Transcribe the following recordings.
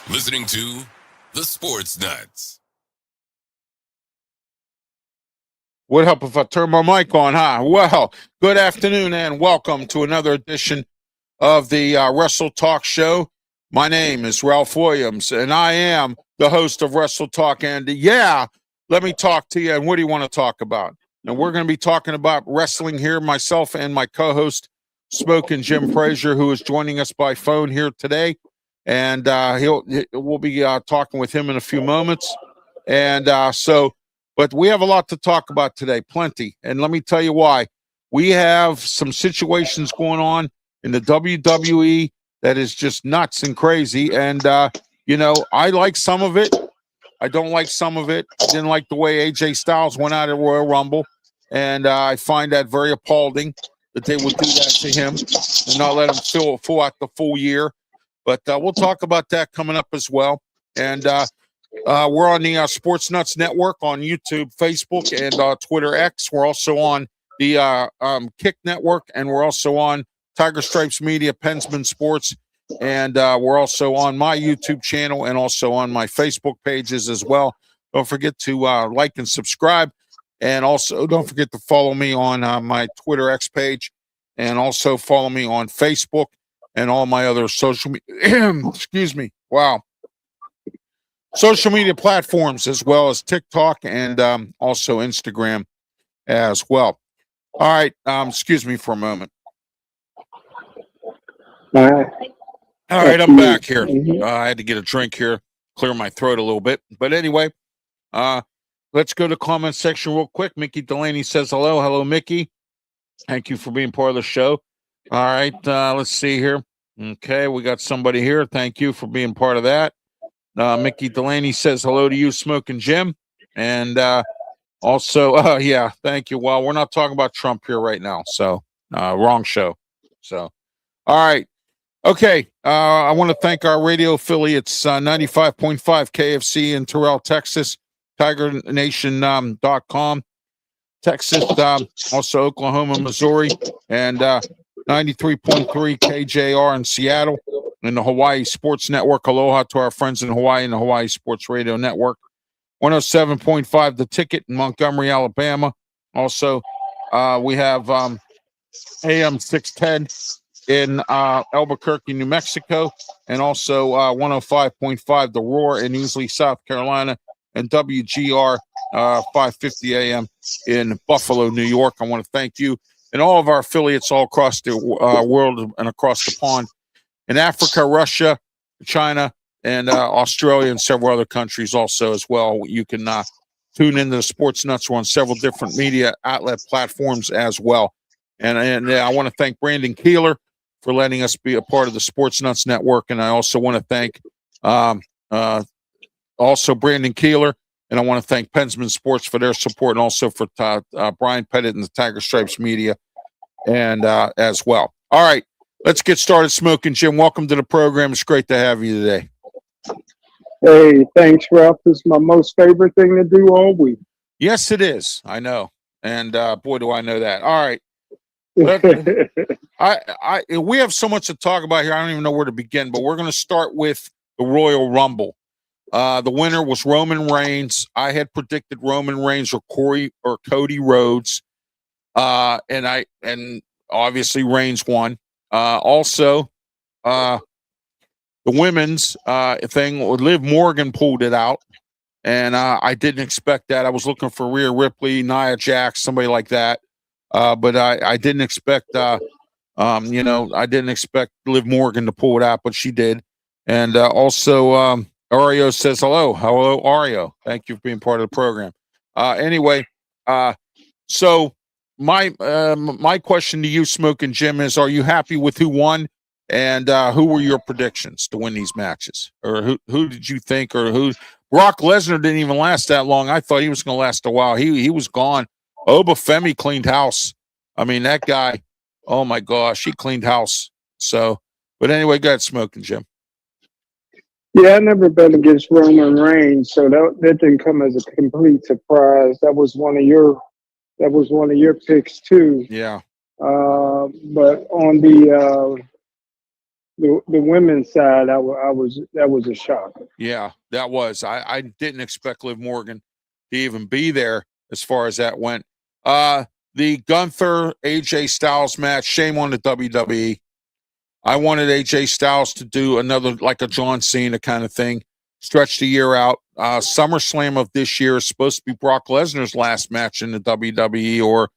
Listening to The Sports Nuts. Would help if I turn my mic on, huh? Well, good afternoon and welcome to another edition of the Wrestle Talk Show. My name is Ralph Williams, and I am the host of Wrestle Talk. And yeah, let me talk to you. And what do you want to talk about? Now, we're going to be talking about wrestling here, myself and my co-host, Smokin Jim Frazier, who is joining us by phone here today. And we'll be talking with him in a few moments. And but we have a lot to talk about today, plenty. And let me tell you why. We have some situations going on in the WWE that is just nuts and crazy. And, I like some of it. I don't like some of it. I didn't like the way AJ Styles went out at Royal Rumble. And I find that very appalling that they would do that to him and not let him fill out the full year. But we'll talk about that coming up as well. And we're on the Sports Nuts Network on YouTube, Facebook, and Twitter X. We're also on the Kick Network, and we're also on Tiger Stripes Media, Pensman Sports. And we're also on my YouTube channel and also on my Facebook pages as well. Don't forget to like and subscribe. And also don't forget to follow me on my Twitter X page. And also follow me on Facebook and all my other social media, social media platforms, as well as TikTok and also Instagram as well. All right. Excuse me for a moment. All right. I'm back here. I had to get a drink here, clear my throat a little bit. But anyway, let's go to comment section real quick. Mickey Delaney says hello. Hello, Mickey. Thank you for being part of the show. All right, let's see here. Okay, we got somebody here. Thank you for being part of that. Mickey Delaney says hello to you, Smokin Jim. And also, yeah, thank you. Well, we're not talking about Trump here right now, so wrong show. So, all right. Okay, I want to thank our radio affiliates, 95.5 KFC in Terrell, Texas, TigerNation.com, Texas, also Oklahoma, Missouri, and 93.3 KJR in Seattle, and the Hawaii Sports Network. Aloha to our friends in Hawaii and the Hawaii Sports Radio Network. 107.5 The Ticket in Montgomery, Alabama. Also, we have AM 610 in Albuquerque, New Mexico, and also 105.5 The Roar in Easley, South Carolina, and WGR 550 AM in Buffalo, New York. I want to thank you and all of our affiliates all across the world and across the pond. In Africa, Russia, China, and Australia and several other countries also as well. You can tune into the Sports Nuts. We're on several different media outlet platforms as well. And I want to thank Brandon Keeler for letting us be a part of the Sports Nuts Network. And I also want to thank also Brandon Keeler, and I want to thank Pensman Sports for their support, and also for Brian Pettit and the Tiger Stripes Media, and as well. All right, let's get started. Smokin' Jim, welcome to the program. It's great to have you today. Hey, thanks, Ralph. This is my most favorite thing to do all week. Yes, it is. I know, and boy, do I know that. All right. We have so much to talk about here. I don't even know where to begin, but we're going to start with the Royal Rumble. The winner was Roman Reigns. I had predicted Roman Reigns or Cody Rhodes, and obviously Reigns won. Also, the women's thing, Liv Morgan pulled it out, and I didn't expect that. I was looking for Rhea Ripley, Nia Jax, somebody like that. But I didn't expect, I didn't expect Liv Morgan to pull it out, but she did. And also, Ario says hello. Hello, Ario. Thank you for being part of the program. Anyway, so my question to you, Smokin' Jim, is: are you happy with who won, and who were your predictions to win these matches, or who did you think, or who? Brock Lesnar didn't even last that long. I thought he was going to last a while. He was gone. Obafemi cleaned house. I mean, that guy, oh my gosh, he cleaned house. So, but anyway, go ahead, Smokin' Jim. Yeah, I never bet against Roman Reigns, so that didn't come as a complete surprise. That was one of your picks too. Yeah. But on the women's side, that was a shock. Yeah, that was. I didn't expect Liv Morgan to even be there as far as that went. The Gunther AJ Styles match, shame on the WWE. I wanted AJ Styles to do another, like a John Cena kind of thing, stretch the year out. SummerSlam of this year is supposed to be Brock Lesnar's last match in the WWE or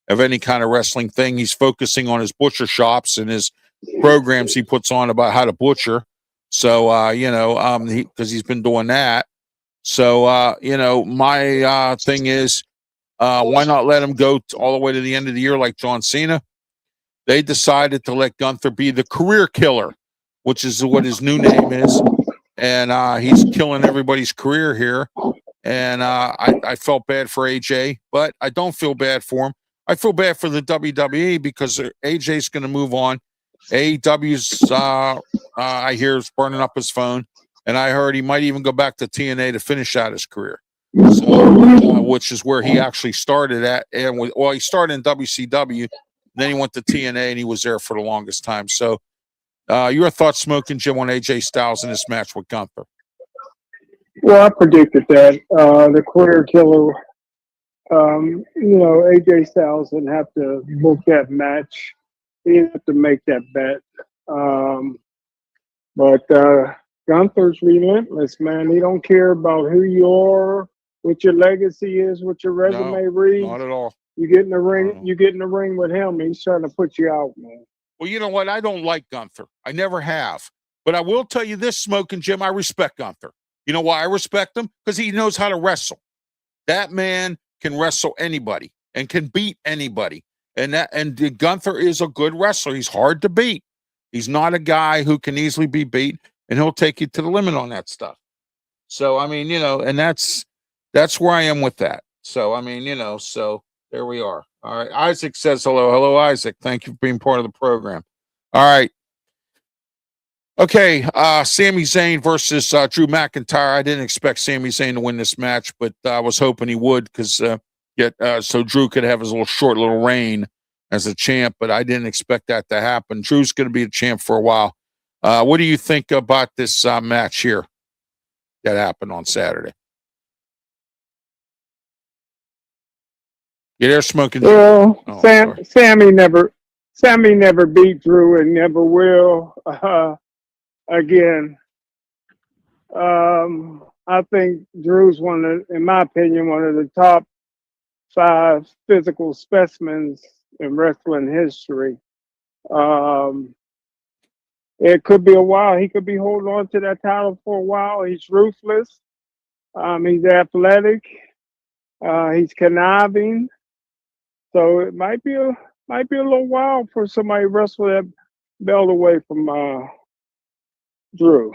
of any kind of wrestling thing. He's focusing on his butcher shops and his programs he puts on about how to butcher. So, because he's been doing that. So, my thing is, why not let him go all the way to the end of the year like John Cena? They decided to let Gunther be the career killer, which is what his new name is. And he's killing everybody's career here. And I felt bad for AJ, but I don't feel bad for him. I feel bad for the WWE because AJ's going to move on. AEW's, I hear, is burning up his phone. And I heard he might even go back to TNA to finish out his career. So, which is where he actually started at. And he started in WCW. Then he went to TNA and he was there for the longest time. So, your thoughts, Smokin' Jim, on AJ Styles in this match with Gunther? Well, I predicted that the career killer. AJ Styles didn't have to book that match. He didn't have to make that bet. But Gunther's relentless, man. He don't care about who you are, what your legacy is, what your resume reads. Not at all. You get in the ring. You get in the ring with him. He's trying to put you out, man. Well, you know what? I don't like Gunther. I never have. But I will tell you this, Smokin' Jim, I respect Gunther. You know why I respect him? Because he knows how to wrestle. That man can wrestle anybody and can beat anybody. And Gunther is a good wrestler. He's hard to beat. He's not a guy who can easily be beat, and he'll take you to the limit on that stuff. So, I mean, and that's where I am with that. So, I mean, so there we are. All right. Isaac says hello. Hello, Isaac. Thank you for being part of the program. All right. Okay. Sami Zayn versus Drew McIntyre. I didn't expect Sami Zayn to win this match, but I was hoping he would because so Drew could have his short little reign as a champ, but I didn't expect that to happen. Drew's going to be a champ for a while. What do you think about this match here that happened on Saturday? You there, Smokin'? Well, Sammy never beat Drew and never will. Again, I think Drew's in my opinion, one of the top 5 physical specimens in wrestling history. It could be a while. He could be holding on to that title for a while. He's ruthless. He's athletic. He's conniving. So it might be a little while for somebody to wrestle that belt away from Drew.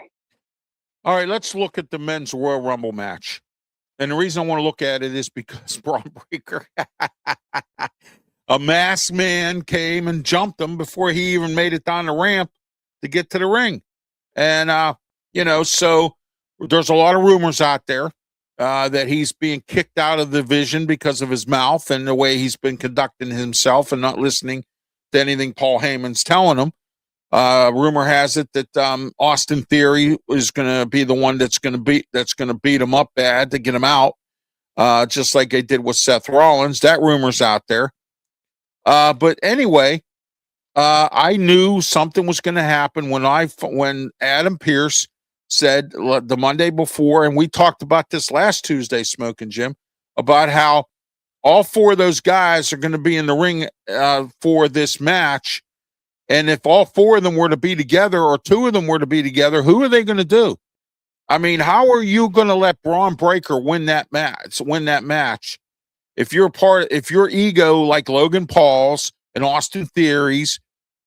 All right, let's look at the men's Royal Rumble match. And the reason I want to look at it is because Braun Breaker, a masked man, came and jumped him before he even made it down the ramp to get to the ring. And, so there's a lot of rumors out there that he's being kicked out of the division because of his mouth and the way he's been conducting himself and not listening to anything Paul Heyman's telling him. Rumor has it that Austin Theory is going to be the one that's going to beat him up bad to get him out, just like they did with Seth Rollins. That rumor's out there. But anyway, I knew something was going to happen when Adam Pearce said the Monday before, and we talked about this last Tuesday, Smokin' Jim, about how all four of those guys are going to be in the ring for this match. And if all four of them were to be together or two of them were to be together, who are they going to do? I mean, how are you going to let Braun Breaker win that match? If your ego like Logan Paul's and Austin Theory's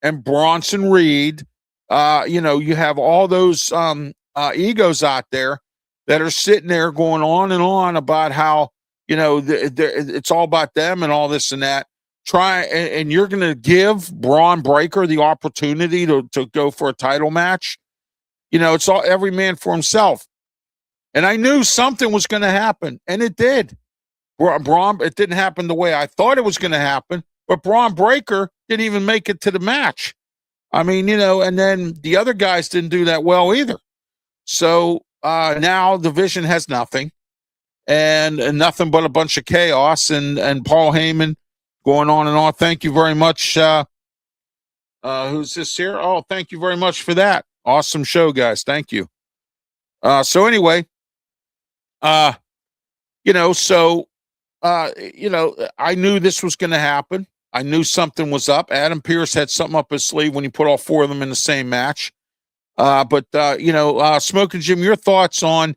and Bronson Reed, you have all those egos out there that are sitting there going on and on about how, it's all about them and all this and that. And you're going to give Braun Breaker the opportunity to go for a title match. It's all every man for himself. And I knew something was going to happen, and it did. It didn't happen the way I thought it was going to happen, but Braun Breaker didn't even make it to the match. I mean, and then the other guys didn't do that well either. So now the division has nothing and nothing but a bunch of chaos and Paul Heyman going on and on. Thank you very much. Who's this here? Oh, thank you very much for that. Awesome show, guys. Thank you. So anyway, I knew this was going to happen. I knew something was up. Adam Pearce had something up his sleeve when he put all four of them in the same match. Smokin' Jim, your thoughts on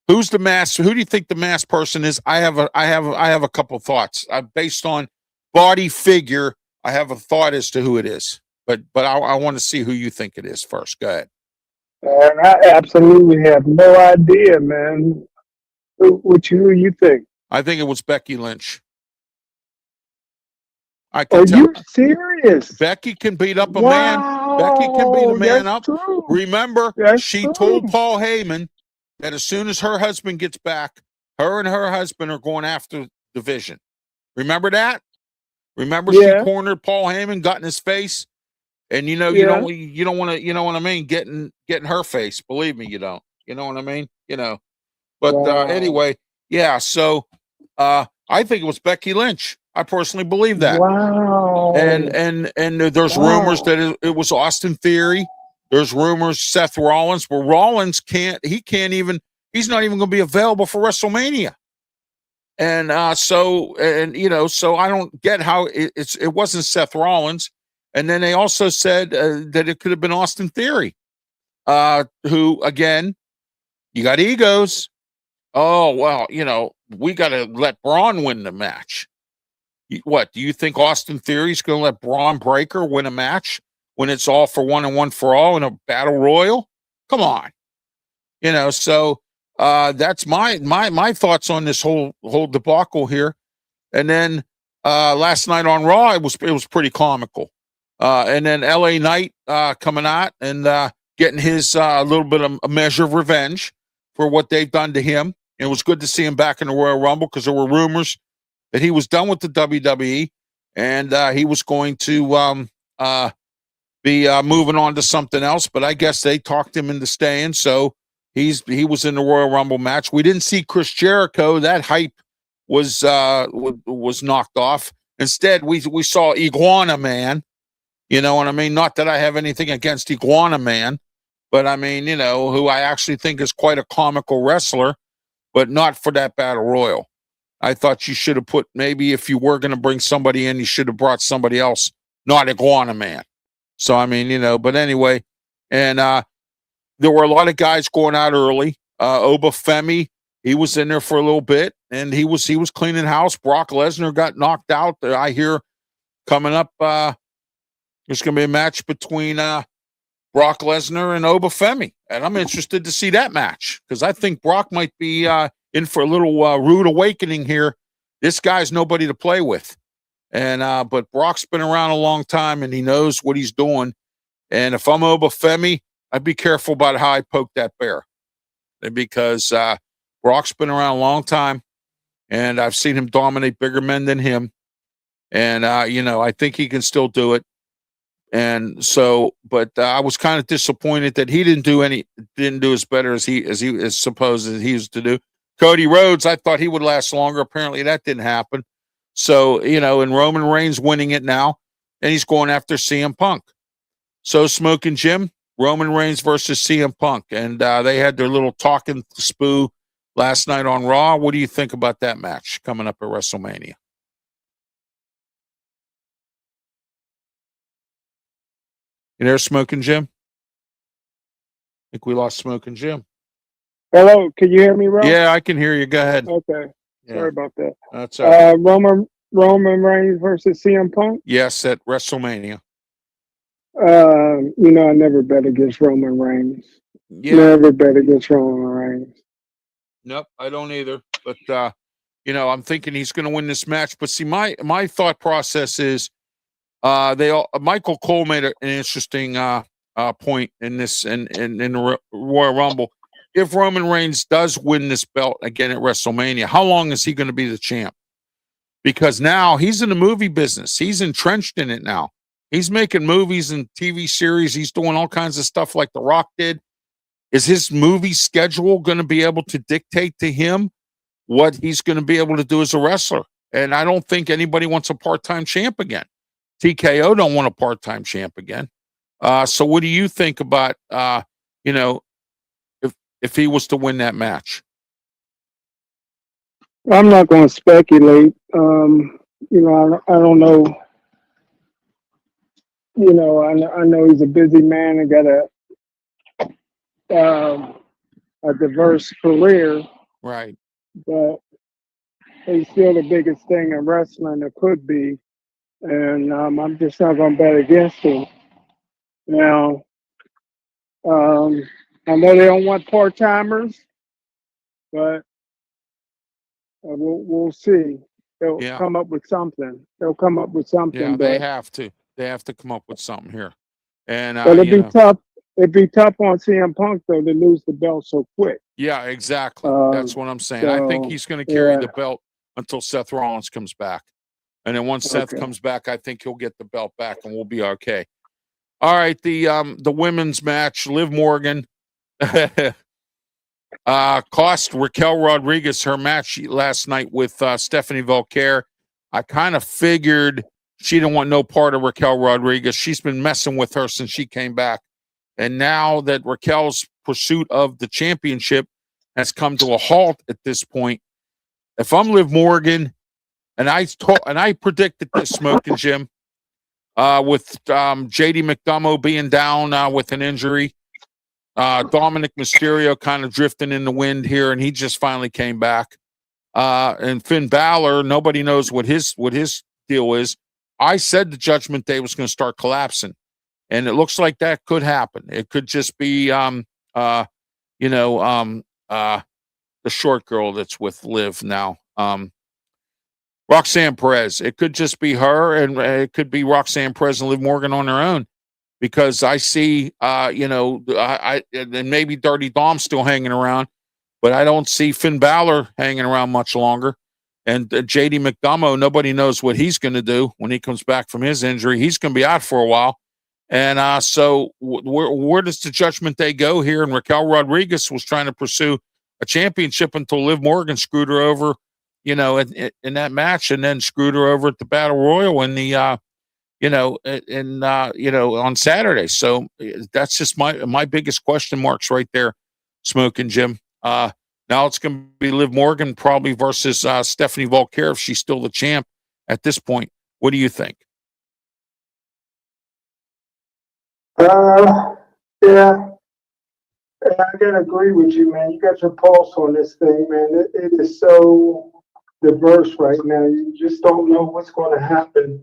who's the mask? Who do you think the masked person is? I have a couple of thoughts based on body figure. I have a thought as to who it is, but I want to see who you think it is first. Go ahead. And I absolutely have no idea, man. Who you think? I think it was Becky Lynch. Are you serious? Becky can beat up a man. Becky can beat a man up. True. Remember, she told Paul Heyman that as soon as her husband gets back, her and her husband are going after the division. Remember that? Remember she cornered Paul Heyman, got in his face, and you don't want to, you know what I mean? Getting her face. Believe me, you don't. You know what I mean? But anyway, yeah. So I think it was Becky Lynch. I personally believe that. Wow. And there's rumors that it was Austin Theory. There's rumors Seth Rollins, but Rollins he's not even going to be available for WrestleMania. And so I don't get how it wasn't Seth Rollins. And then they also said that it could have been Austin Theory, who, again, you got egos. Oh, well, we got to let Braun win the match. What, do you think Austin Theory's going to let Braun Breaker win a match when it's all for one and one for all in a battle royal? Come on. So that's my thoughts on this whole debacle here. And then last night on Raw, it was pretty comical. And then LA Knight coming out and getting his little bit of a measure of revenge for what they've done to him. It was good to see him back in the Royal Rumble because there were rumors that he was done with the WWE and he was going to be moving on to something else. But I guess they talked him into staying, so he was in the Royal Rumble match. We didn't see Chris Jericho. That hype was knocked off. Instead, we saw Iguana Man. You know what I mean? Not that I have anything against Iguana Man, but I mean, who I actually think is quite a comical wrestler, but not for that battle royal. I thought you should have maybe if you were going to bring somebody in, you should have brought somebody else, not Iguana Man. So, I mean, but anyway, And there were a lot of guys going out early. Obafemi, he was in there for a little bit, and he was cleaning house. Brock Lesnar got knocked out. I hear coming up, there's going to be a match between Brock Lesnar and Obafemi, and I'm interested to see that match because I think Brock might be in for a little rude awakening here. This guy's nobody to play with, and but Brock's been around a long time and he knows what he's doing. And if I'm Obafemi, I'd be careful about how I poke that bear because Brock's been around a long time, and I've seen him dominate bigger men than him, and I think he can still do it. And so, but I was kind of disappointed that he didn't do as better as he is supposed as he used to do. Cody Rhodes, I thought he would last longer. Apparently, that didn't happen. So, and Roman Reigns winning it now, and he's going after CM Punk. So, Smokin' Jim, Roman Reigns versus CM Punk, and they had their little talking spoo last night on Raw. What do you think about that match coming up at WrestleMania? You there, Smokin' Jim? I think we lost Smokin' Jim. Hello, can you hear me, Ralph? Yeah, I can hear you. Go ahead. Okay. Yeah. Sorry about that. That's all right. Roman Reigns versus CM Punk? Yes, at WrestleMania. I never bet against Roman Reigns. Yeah. Never bet against Roman Reigns. Nope, I don't either. But I'm thinking he's going to win this match. But see, my thought process is, Michael Cole made an interesting point in this in the Royal Rumble. If Roman Reigns does win this belt again at WrestleMania, how long is he going to be the champ? Because now he's in the movie business. He's entrenched in it now. He's making movies and TV series. He's doing all kinds of stuff like The Rock did. Is his movie schedule going to be able to dictate to him what he's going to be able to do as a wrestler? And I don't think anybody wants a part-time champ again. TKO don't want a part-time champ again. So what do you think about, if he was to win that match? I'm not going to speculate. I don't know. I know he's a busy man and got a diverse career. Right. But he's still the biggest thing in wrestling it could be. And I'm just not going to bet against him. Now, I know they don't want part-timers, but we'll see. They'll come up with something. They'll come up with something. Yeah, they have to. They have to come up with something here. And but it'd be tough. It'd be tough on CM Punk though to lose the belt so quick. Yeah, exactly. That's what I'm saying. I think he's going to carry the belt until Seth Rollins comes back. And then once Seth comes back, I think he'll get the belt back and we'll be okay. All right, the women's match, Liv Morgan cost Raquel Rodriguez her match last night with Stephanie Volker. I kind of figured she didn't want no part of Raquel Rodriguez. She's been messing with her since she came back. And now that Raquel's pursuit of the championship has come to a halt at this point, if I'm Liv Morgan, and I predicted this, Smokin' Jim, with JD McDonough being down with an injury, Dominic Mysterio kind of drifting in the wind here, and he just finally came back. And Finn Balor, nobody knows what his deal is. I said the Judgment Day was going to start collapsing, and it looks like that could happen. It could just be, the short girl that's with Liv now, Roxanne Perez. It could just be her, and it could be Roxanne Perez and Liv Morgan on their own, because I see, and maybe Dirty Dom's still hanging around, but I don't see Finn Balor hanging around much longer. And JD McDonough, nobody knows what he's going to do when he comes back from his injury. He's going to be out for a while. And so where does the Judgment Day go here? And Raquel Rodriguez was trying to pursue a championship until Liv Morgan screwed her over, in that match, and then screwed her over at the Battle Royal in the, on Saturday. So that's just my biggest question marks right there, Smokin' Jim. Now it's going to be Liv Morgan probably versus Stephanie Volker if she's still the champ at this point. What do you think? Yeah, I gotta agree with you, man. You got your pulse on this thing, man. It is so diverse right now. You just don't know what's going to happen.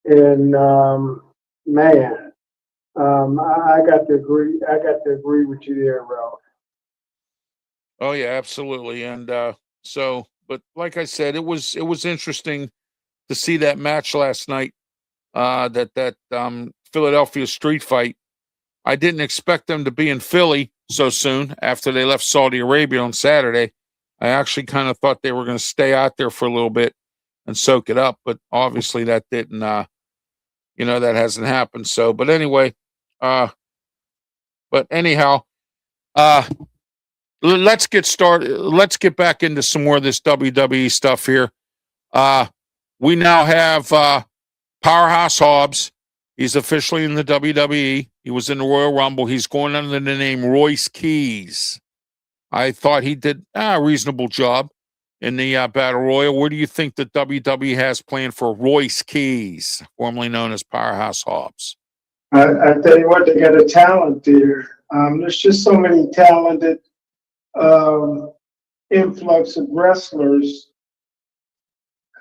And man, I got to agree. I got to agree with you there, Ralph. Oh yeah, absolutely. And but like I said, it was interesting to see that match last night. That Philadelphia street fight. I didn't expect them to be in Philly so soon after they left Saudi Arabia on Saturday. I actually kind of thought they were going to stay out there for a little bit and soak it up, but obviously that didn't. That hasn't happened. So, but anyway, uh, but anyhow, uh, let's get started. Let's get back into some more of this WWE stuff here. Uh, we now have Powerhouse Hobbs. He's officially in the WWE. He was in the Royal Rumble. He's going under the name Royce Keys. I thought he did a reasonable job in the Battle Royal. What do you think the WWE has planned for Royce Keys, formerly known as Powerhouse Hobbs? I tell you what, they got a talent there. There's just so many talented influx of wrestlers.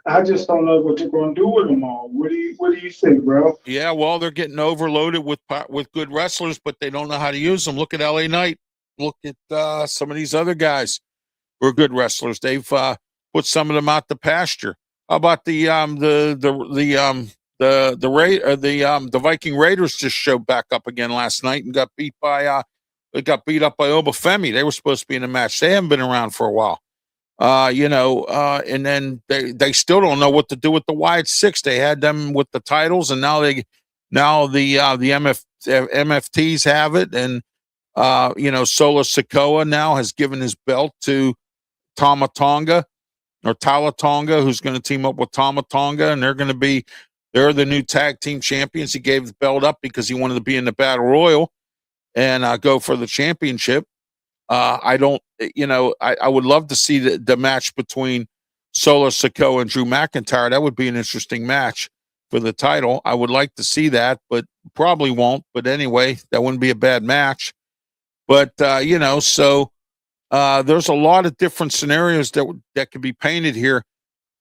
I just don't know what they're going to do with them all. What do you think, bro? Yeah, well, they're getting overloaded with good wrestlers, but they don't know how to use them. Look at LA Knight. Look at some of these other guys who are good wrestlers. They've put some of them out the pasture. How about the Viking Raiders just showed back up again last night and got beat by they got beat up by Obafemi. They were supposed to be in a match. They haven't been around for a while. And then they still don't know what to do with the Wyatt Six. They had them with the titles, and now the MFTs have it, and Solo Sikoa now has given his belt to Tama Tonga or Tala Tonga, who's going to team up with Tama Tonga, and they're the new tag team champions. He gave the belt up because he wanted to be in the Battle Royal and go for the championship. I don't, I would love to see the match between Solo Sikoa and Drew McIntyre. That would be an interesting match for the title. I would like to see that, but probably won't. But anyway, that wouldn't be a bad match. But, there's a lot of different scenarios that could be painted here.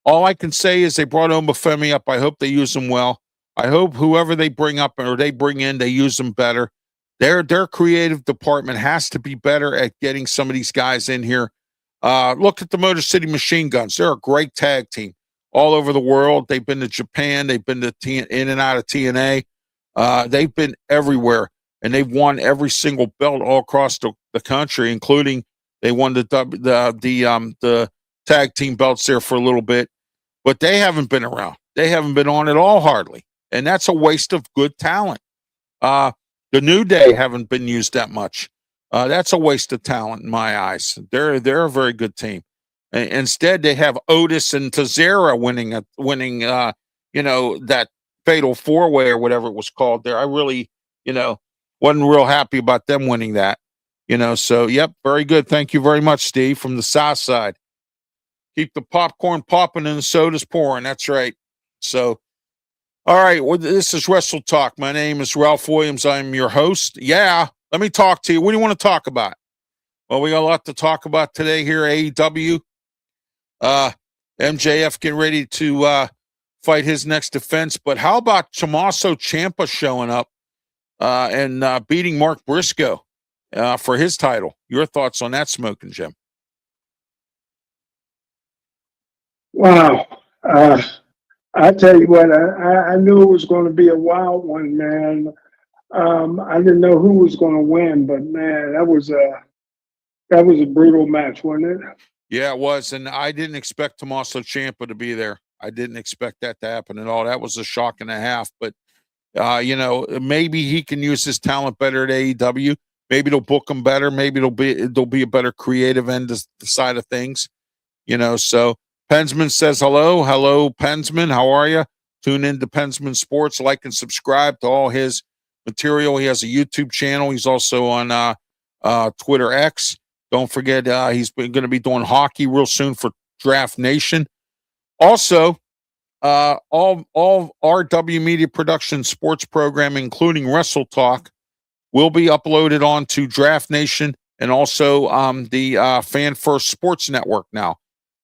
All I can say is they brought Obafemi up. I hope they use him well. I hope whoever they bring up or they bring in, they use them better. Their creative department has to be better at getting some of these guys in here. Look at the Motor City Machine Guns. They're a great tag team all over the world. They've been to Japan. They've been to in and out of TNA. They've been everywhere, and they've won every single belt all across the country, including they won the tag team belts there for a little bit. But they haven't been around. They haven't been on at all, hardly, and that's a waste of good talent. The New Day haven't been used that much. That's a waste of talent in my eyes. They're a very good team. Instead, they have Otis and Tazera winning. That Fatal 4-Way or whatever it was called. There, I really, wasn't real happy about them winning that. So yep, very good. Thank you very much, Steve, from the South Side. Keep the popcorn popping and the sodas pouring. That's right. So. All right, well, this is Wrestle Talk. My name is Ralph Williams. I'm your host. Yeah, let me talk to you. What do you want to talk about? Well, we got a lot to talk about today here. AEW, MJF getting ready to fight his next defense. But how about Tommaso Ciampa showing up and beating Mark Briscoe for his title? Your thoughts on that, Smokin' Jim? Wow. I tell you what, I knew it was going to be a wild one, man. I didn't know who was going to win, but man, that was a brutal match, wasn't it? Yeah, it was, and I didn't expect Tommaso Ciampa to be there. I didn't expect that to happen at all. That was a shock and a half. But maybe he can use his talent better at AEW. Maybe they'll book him better. Maybe there'll be a better creative end to the side of things. So. Pensman says hello, Pensman. How are you? Tune in to Pensman Sports. Like and subscribe to all his material. He has a YouTube channel. He's also on Twitter X. Don't forget, he's going to be doing hockey real soon for Draft Nation. Also, all RW Media Production sports programming, including Wrestle Talk, will be uploaded onto Draft Nation and also the Fan First Sports Network now.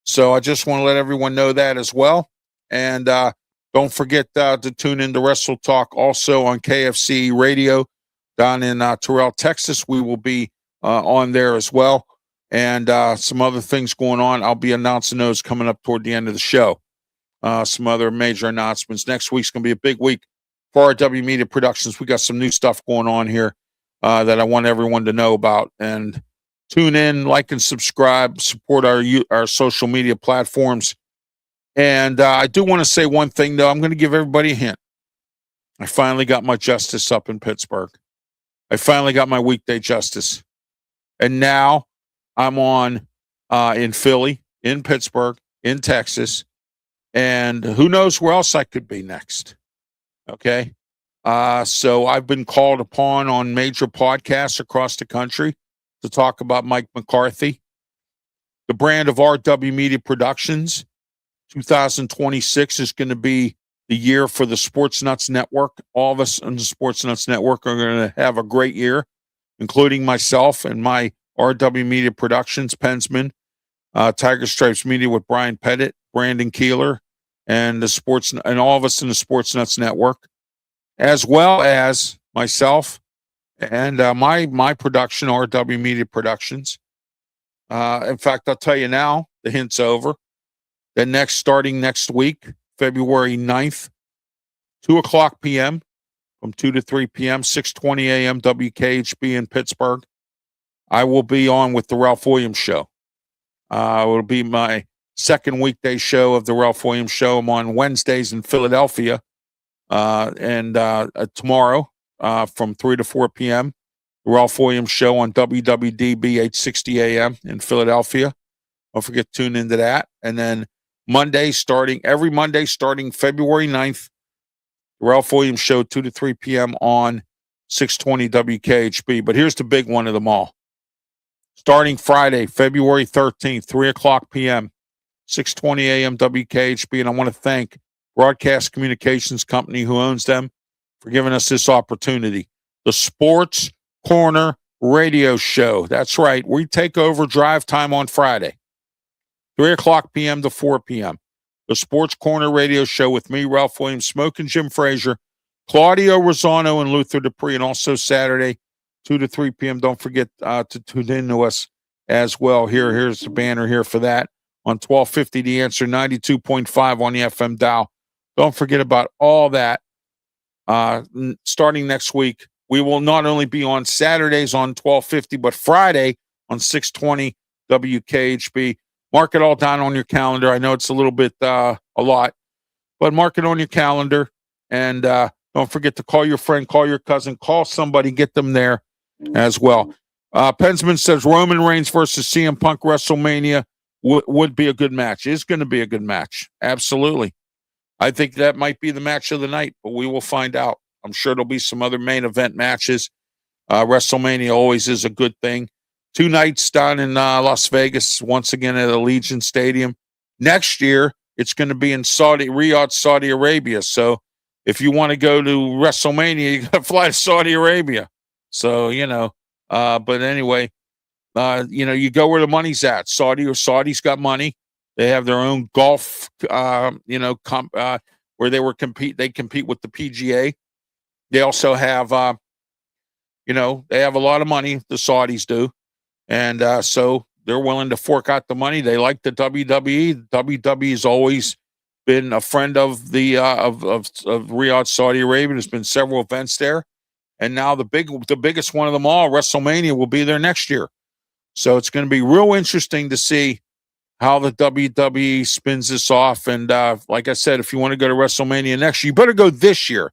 So I just want to let everyone know that as well. And don't forget to tune in to Wrestle Talk also on KFC Radio down in Terrell, Texas. We will be on there as well. And some other things going on. I'll be announcing those coming up toward the end of the show. Some other major announcements. Next week's going to be a big week for RW Media Productions. We got some new stuff going on here that I want everyone to know about. And tune in, like, and subscribe. Support our social media platforms. And I do want to say one thing, though. I'm going to give everybody a hint. I finally got my justice up in Pittsburgh. I finally got my weekday justice. And now I'm on in Philly, in Pittsburgh, in Texas, and who knows where else I could be next. Okay. So I've been called upon on major podcasts across the country to talk about Mike McCarthy, the brand of RW Media Productions. 2026 is going to be the year for the Sports Nuts Network. All of us on the Sports Nuts Network are going to have a great year, including myself and my RW Media Productions, Pensman, Tiger Stripes Media with Brian Pettit, Brandon Keeler, and all of us in the Sports Nuts Network, as well as myself and my production, RW Media Productions. In fact, I'll tell you now, the hint's over. Then starting next week, February 9th, 2 o'clock p.m., from 2 to 3 p.m., 6:20 a.m. WKHB in Pittsburgh, I will be on with the Ralph Williams Show. It'll be my second weekday show of the Ralph Williams Show. I'm on Wednesdays in Philadelphia. And tomorrow from 3 to 4 p.m., the Ralph Williams Show on WWDB 860 a.m. in Philadelphia. Don't forget to tune into that. And then every Monday starting February 9th, the Ralph Williams Show, 2 to 3 p.m. on 620 WKHB. But here's the big one of them all. Starting Friday, February 13th, 3 o'clock p.m., 6:20 a.m. WKHB. And I want to thank Broadcast Communications Company, who owns them, for giving us this opportunity. The Sports Corner Radio Show. That's right. We take over drive time on Friday, 3 o'clock p.m. to 4 p.m. The Sports Corner Radio Show with me, Ralph Williams, Smokin, Jim Frazier, Claudio Rosano, and Luther Dupree. And also Saturday, 2 to 3 p.m. Don't forget to tune in to us as well. Here's the banner here for that on 1250 The Answer, 92.5 on the FM dial. Don't forget about all that. Starting next week, we will not only be on Saturdays on 1250, but Friday on 620 WKHB. Mark it all down on your calendar. I know it's a little bit a lot, but mark it on your calendar. And don't forget to call your friend, call your cousin, call somebody, get them there as well. Pensman says Roman Reigns versus CM Punk WrestleMania would be a good match. It's going to be a good match. Absolutely. I think that might be the match of the night, but we will find out. I'm sure there'll be some other main event matches. WrestleMania always is a good thing. 2 nights down in Las Vegas, once again at Allegiant Stadium. Next year, it's going to be in Riyadh, Saudi Arabia. So if you want to go to WrestleMania, you got to fly to Saudi Arabia. So, but anyway, you go where the money's at. Saudi's got money. They have their own golf, where they compete with the PGA. They also have, they have a lot of money, the Saudis do. And so they're willing to fork out the money. They like the WWE. The WWE has always been a friend of the of Riyadh, Saudi Arabia. There's been several events there. And now the biggest one of them all, WrestleMania, will be there next year. So it's going to be real interesting to see how the WWE spins this off. And like I said, if you want to go to WrestleMania next year, you better go this year.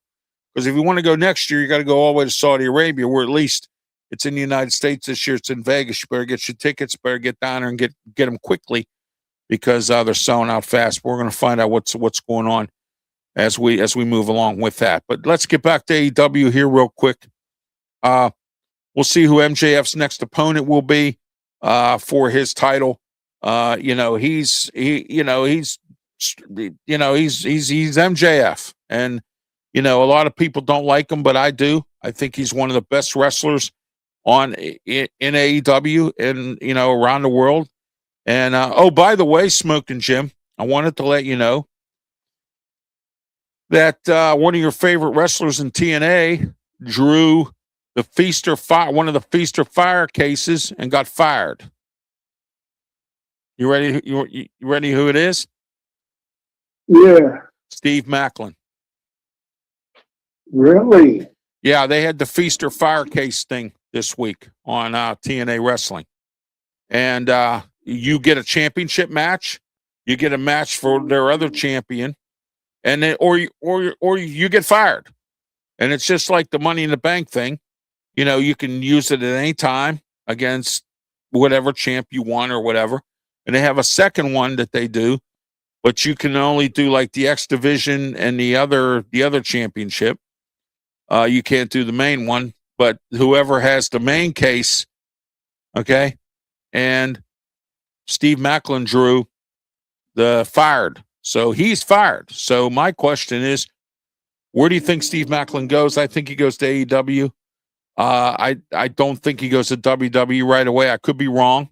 Because if you want to go next year, you got to go all the way to Saudi Arabia, where at least it's in the United States this year. It's in Vegas. You better get your tickets. Better get down there and get them quickly, because they're selling out fast. We're going to find out what's going on as we move along with that. But let's get back to AEW here real quick. We'll see who MJF's next opponent will be for his title. He's MJF, and a lot of people don't like him, but I do. I think he's one of the best wrestlers in AEW and around the world. And oh, by the way, Smokin' Jim, I wanted to let you know that one of your favorite wrestlers in TNA drew the Feaster Fire, one of the Feaster Fire cases, and got fired. You ready? You ready? Who it is? Yeah. Steve Macklin. Really? Yeah, they had the Feaster Fire case thing this week on TNA Wrestling, and you get a championship match, you get a match for their other champion, and then or you get fired, and it's just like the Money in the Bank thing. You can use it at any time against whatever champ you want or whatever, and they have a second one that they do, but you can only do like the X division and the other championship. You can't do the main one, but whoever has the main case, okay, and Steve Macklin drew the fired. So he's fired. So my question is, where do you think Steve Macklin goes? I think he goes to AEW. I don't think he goes to WWE right away. I could be wrong.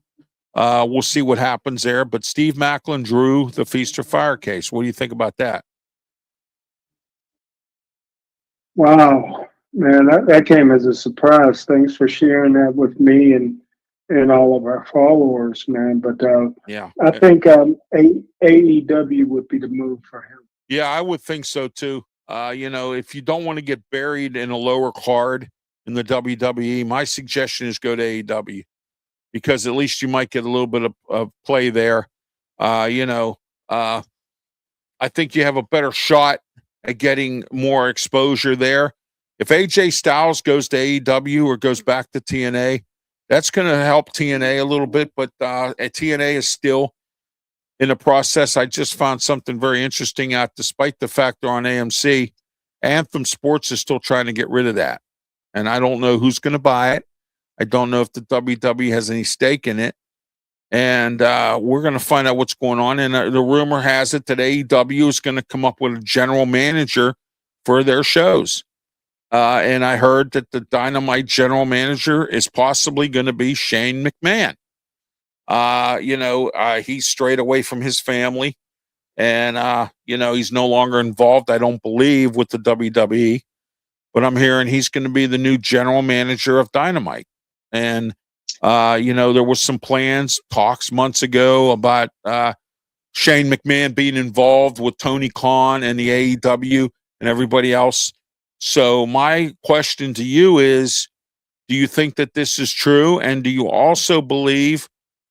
We'll see what happens there. But Steve Macklin drew the Feast or Fire case. What do you think about that? Wow, man, that came as a surprise. Thanks for sharing that with me and all of our followers, man. But yeah, I think AEW would be the move for him. Yeah, I would think so too. If you don't want to get buried in a lower card in the WWE, my suggestion is go to AEW because at least you might get a little bit of play there. I think you have a better shot at getting more exposure there. If AJ Styles goes to AEW or goes back to TNA, that's going to help TNA a little bit, but TNA is still in the process. I just found something very interesting out, despite the fact they're on AMC. Anthem Sports is still trying to get rid of that. And I don't know who's going to buy it. I don't know if the WWE has any stake in it. And we're going to find out what's going on. And the rumor has it that AEW is going to come up with a general manager for their shows. And I heard that the Dynamite general manager is possibly going to be Shane McMahon. He's strayed away from his family. And, he's no longer involved, I don't believe, with the WWE. But I'm hearing he's going to be the new general manager of Dynamite. And there was some talks months ago about Shane McMahon being involved with Tony Khan and the AEW and everybody else. So my question to you is, do you think that this is true? And do you also believe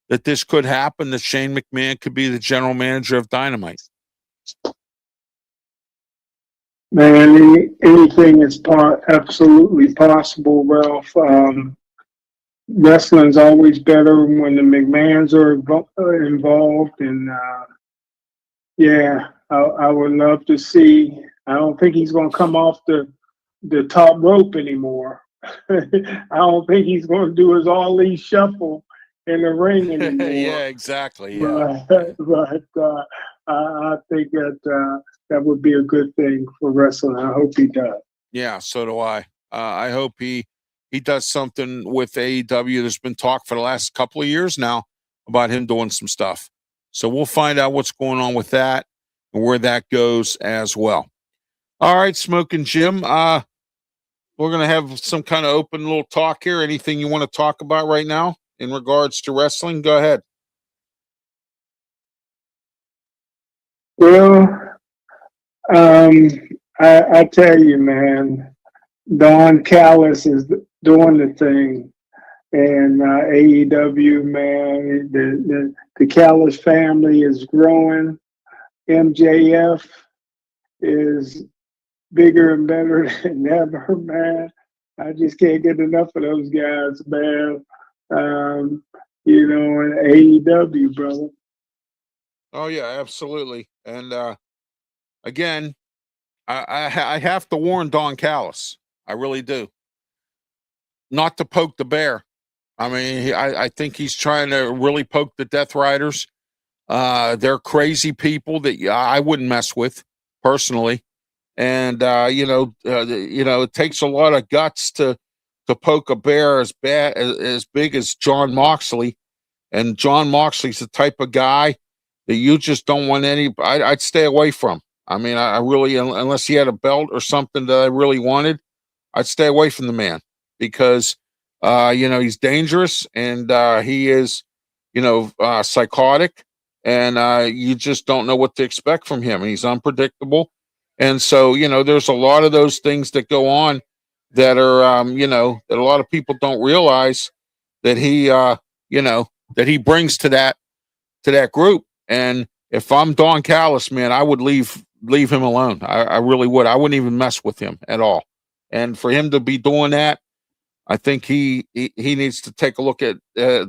that this could happen, that Shane McMahon could be the general manager of Dynamite? Man, anything is absolutely possible, Ralph. Wrestling's always better when the McMahons are involved, and I would love to see. I don't think he's going to come off the top rope anymore. I don't think he's going to do his all these shuffle in the ring anymore. Yeah, exactly. Yeah, but I think that would be a good thing for wrestling. I hope he does. Yeah, so do I. I hope he does something with AEW. There's been talk for the last couple of years now about him doing some stuff. So we'll find out what's going on with that and where that goes as well. All right, Smokin' Jim. We're going to have some kind of open little talk here. Anything you want to talk about right now in regards to wrestling? Go ahead. Well, I tell you, man, Don Callis is doing the thing, and AEW, man, the Callis family is growing. MJF is bigger and better than ever, man. I just can't get enough of those guys, man. And AEW, brother. Oh yeah, absolutely. And again, I have to warn Don Callis. I really do. Not to poke the bear. I mean, I think he's trying to really poke the Death Riders. They're crazy people that I wouldn't mess with personally. And it takes a lot of guts to poke a bear as big as John Moxley. And John Moxley's the type of guy that you just don't want I'd stay away from. I mean, I really, unless he had a belt or something that I really wanted, I'd stay away from the man because, he's dangerous and he is, psychotic, and you just don't know what to expect from him. And he's unpredictable. And so, there's a lot of those things that go on that are, that a lot of people don't realize that that he brings to that group. And if I'm Don Callis, man, I would leave him alone. I really would. I wouldn't even mess with him at all. And for him to be doing that, I think he needs to take a look at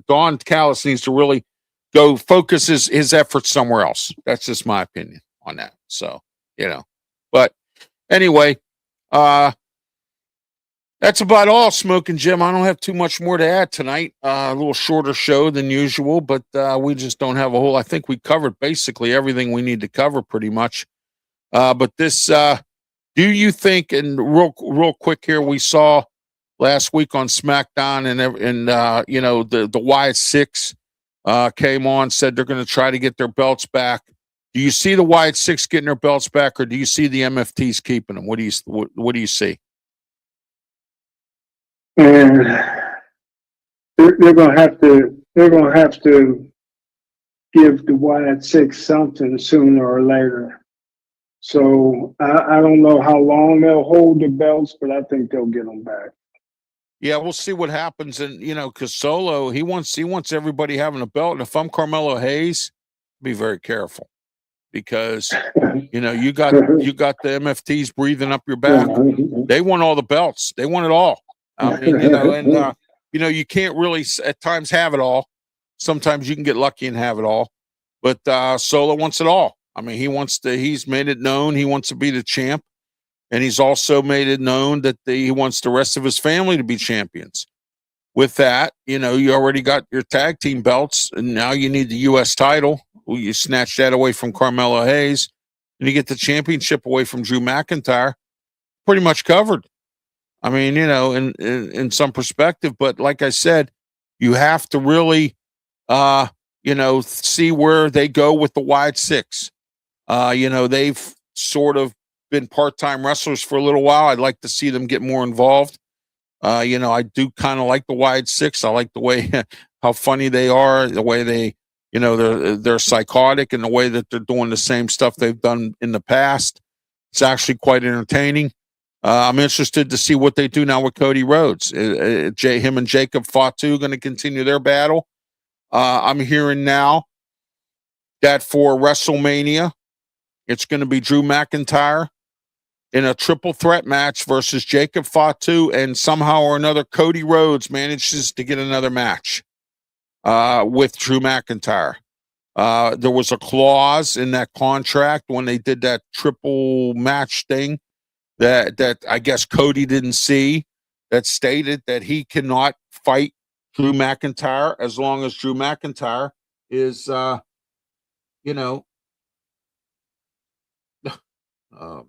Don Callis needs to really go focus his efforts somewhere else. That's just my opinion on that. So, but anyway, that's about all, Smokin' Jim. I don't have too much more to add tonight. A little shorter show than usual, but we just don't have a whole. I think we covered basically everything we need to cover pretty much. But this, do you think? And real quick here, we saw last week on SmackDown, and the Wyatt Six came on, said they're going to try to get their belts back. Do you see the Wyatt Six getting their belts back, or do you see the MFTs keeping them? What do you see? And they're gonna have to give the Wyatt Six something sooner or later. So I don't know how long they'll hold the belts, but I think they'll get them back. Yeah, we'll see what happens. And because Solo, he wants everybody having a belt. And if I'm Carmelo Hayes, be very careful because you got the MFTs breathing up your back. They want all the belts. They want it all. I mean, you can't really at times have it all. Sometimes you can get lucky and have it all, but Solo wants it all. I mean, he's made it known he wants to be the champ, and he's also made it known that he wants the rest of his family to be champions. With that, you already got your tag team belts, and now you need the U.S. title. Well, you snatch that away from Carmelo Hayes, and you get the championship away from Drew McIntyre. Pretty much covered. I mean, in some perspective, but like I said, you have to really, see where they go with the Wyatt Six. They've sort of been part-time wrestlers for a little while. I'd like to see them get more involved. I do kind of like the Wyatt Six. I like the way how funny they are, the way they, they're psychotic, and the way that they're doing the same stuff they've done in the past. It's actually quite entertaining. I'm interested to see what they do now with Cody Rhodes. Him and Jacob Fatu going to continue their battle. I'm hearing now that for WrestleMania, it's going to be Drew McIntyre in a triple threat match versus Jacob Fatu, and somehow or another Cody Rhodes manages to get another match with Drew McIntyre. There was a clause in that contract when they did that triple match thing that I guess Cody didn't see, that stated that he cannot fight Drew McIntyre as long as Drew McIntyre is, oh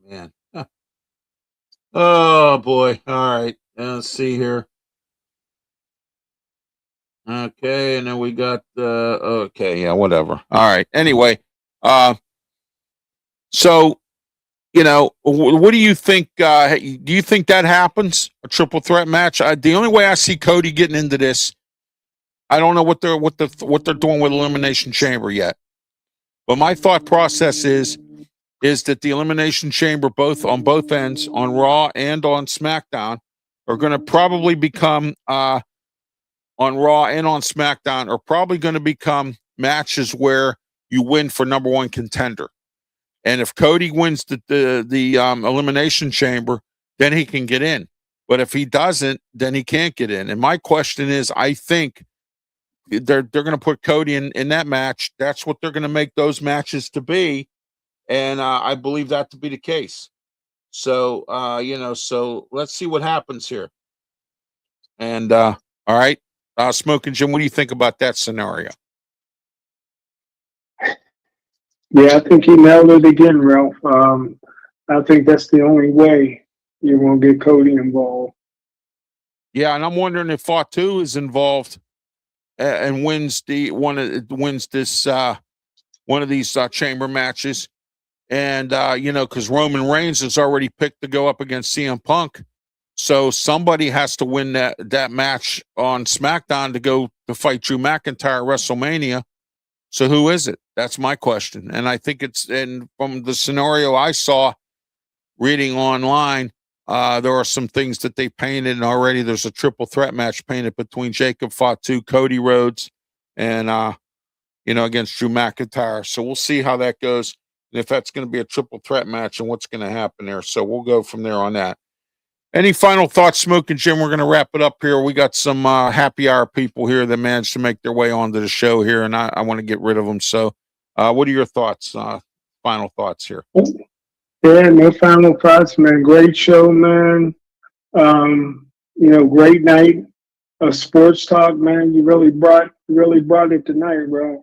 man. Oh boy. All right. Let's see here. Okay. And then we got, okay. Yeah, whatever. All right. Anyway. So, what do you think? Do you think that happens? A triple threat match? The only way I see Cody getting into this, I don't know what they're doing with Elimination Chamber yet. But my thought process is that the Elimination Chamber, both on both ends, on Raw and on SmackDown, are going to probably become on Raw and on SmackDown are probably going to become matches where you win for number one contender. And if Cody wins the Elimination Chamber, then he can get in. But if he doesn't, then he can't get in. And my question is, I think they're going to put Cody in that match. That's what they're going to make those matches to be. And I believe that to be the case. So, so let's see what happens here. And all right, Smokin' Jim, what do you think about that scenario? Yeah, I think he nailed it again, Ralph. I think that's the only way you're going to get Cody involved. Yeah, and I'm wondering if Fatu is involved and wins one of these chamber matches. And because Roman Reigns is already picked to go up against CM Punk, so somebody has to win that match on SmackDown to go to fight Drew McIntyre at WrestleMania. So who is it? That's my question. And I think and from the scenario I saw reading online, there are some things that they painted, and already there's a triple threat match painted between Jacob Fatu, Cody Rhodes, and against Drew McIntyre. So we'll see how that goes, and if that's going to be a triple threat match and what's going to happen there. So we'll go from there on that. Any final thoughts, Smokin' Jim? We're going to wrap it up here. We got some happy hour people here that managed to make their way onto the show here, and I want to get rid of them. So what are your thoughts, final thoughts here? Yeah, no final thoughts, man. Great show, man. Great night of sports talk, man. You really brought it tonight, bro.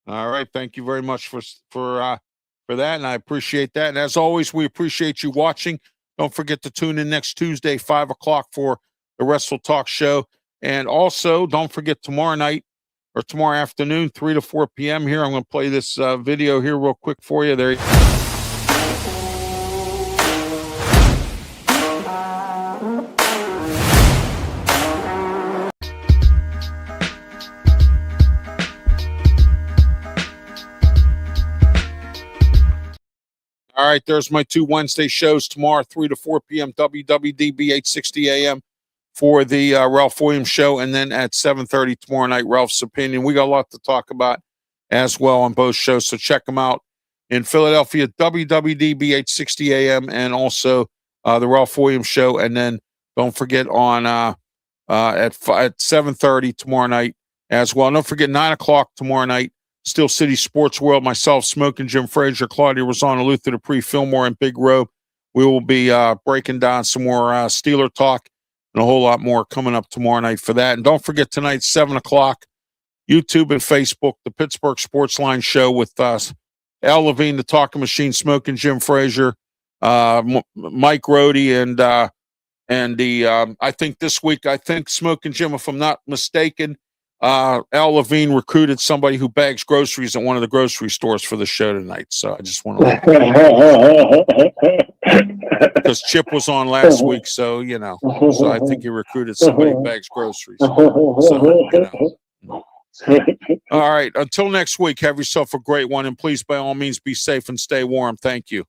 All right, thank you very much for that, and I appreciate that. And as always, we appreciate you watching. Don't forget to tune in next Tuesday, 5 o'clock for the Wrestle Talk show. And also, don't forget tomorrow night or tomorrow afternoon, 3 to 4 p.m. here. I'm going to play this video here real quick for you. There you go. All right, there's my 2 Wednesday shows tomorrow, 3 to 4 p.m. WWDB 860 a.m. for the Ralph Williams show, and then at 7:30 tomorrow night, Ralph's Opinion. We got a lot to talk about as well on both shows, so check them out in Philadelphia, WWDB 860 a.m. and also the Ralph Williams show, and then don't forget on at 7:30 tomorrow night as well. Don't forget 9 o'clock tomorrow night. Steel City Sports World, myself, Smokin', Jim Frazier, Claudia Rosano, Luther Dupree, Fillmore, and Big Robe. We will be breaking down some more Steeler talk and a whole lot more coming up tomorrow night for that. And don't forget tonight, 7 o'clock, YouTube and Facebook, the Pittsburgh Sports Line show with Al Levine, the Talking Machine, Smokin', Jim Frazier, Mike Rohde, and the I think this week, Smokin' Jim, if I'm not mistaken, Al Levine recruited somebody who bags groceries at one of the grocery stores for the show tonight. So I just want to because Chip was on last week, so so I think he recruited somebody who bags groceries. So, All right, until next week, have yourself a great one, and please, by all means, be safe and stay warm. Thank you.